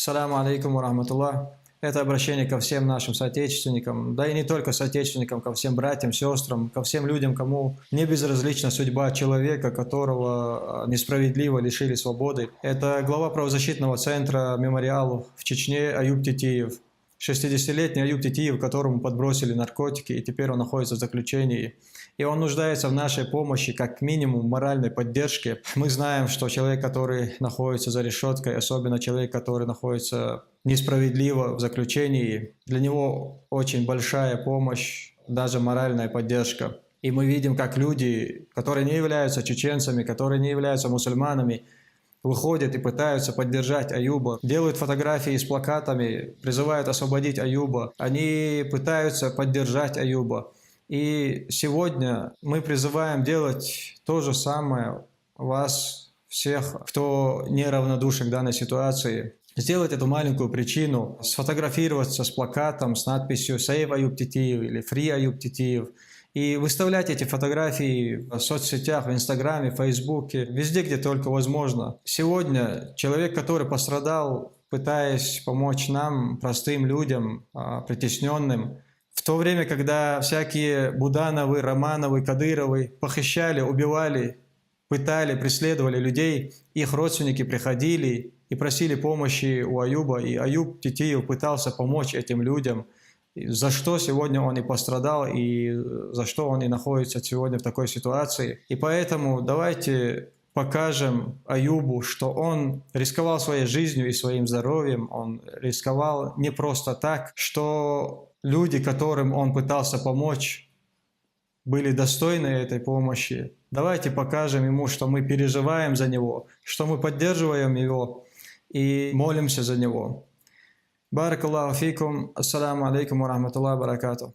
Саляму алейкум ва рахматуллах. Это обращение ко всем нашим соотечественникам, да и не только соотечественникам, ко всем братьям, сестрам, ко всем людям, кому не безразлична судьба человека, которого несправедливо лишили свободы. Это глава правозащитного центра «Мемориал» в Чечне Аюб Титиев. 60-летний Аюб Титиев, которому подбросили наркотики, и теперь он находится в заключении. И он нуждается в нашей помощи, как минимум моральной поддержке. Мы знаем, что человек, который находится за решеткой, особенно человек, который находится несправедливо в заключении, для него очень большая помощь, даже моральная поддержка. И мы видим, как люди, которые не являются чеченцами, которые не являются мусульманами, выходят и пытаются поддержать Аюба, делают фотографии с плакатами, призывают освободить Аюба. Они пытаются поддержать Аюба. И сегодня мы призываем делать то же самое вас, всех, кто неравнодушен к данной ситуации. Сделать эту маленькую причину, сфотографироваться с плакатом, с надписью «Save Аюб Титиев» или «Free Аюб Титиев». И выставлять эти фотографии в соцсетях, в Инстаграме, в Фейсбуке, везде, где только возможно. Сегодня человек, который пострадал, пытаясь помочь нам, простым людям, притесненным, в то время, когда всякие Будановы, Романовы, Кадыровы похищали, убивали, пытали, преследовали людей, их родственники приходили и просили помощи у Аюба, и Аюб Титиев пытался помочь этим людям, за что сегодня он и пострадал, и за что он и находится сегодня в такой ситуации. И поэтому давайте покажем Аюбу, что он рисковал своей жизнью и своим здоровьем, он рисковал не просто так, что люди, которым он пытался помочь, были достойны этой помощи. Давайте покажем ему, что мы переживаем за него, что мы поддерживаем его и молимся за него. Барак Аллаху фикум. Ассаламу алейкум ва рахматуллахи ва баракатуху.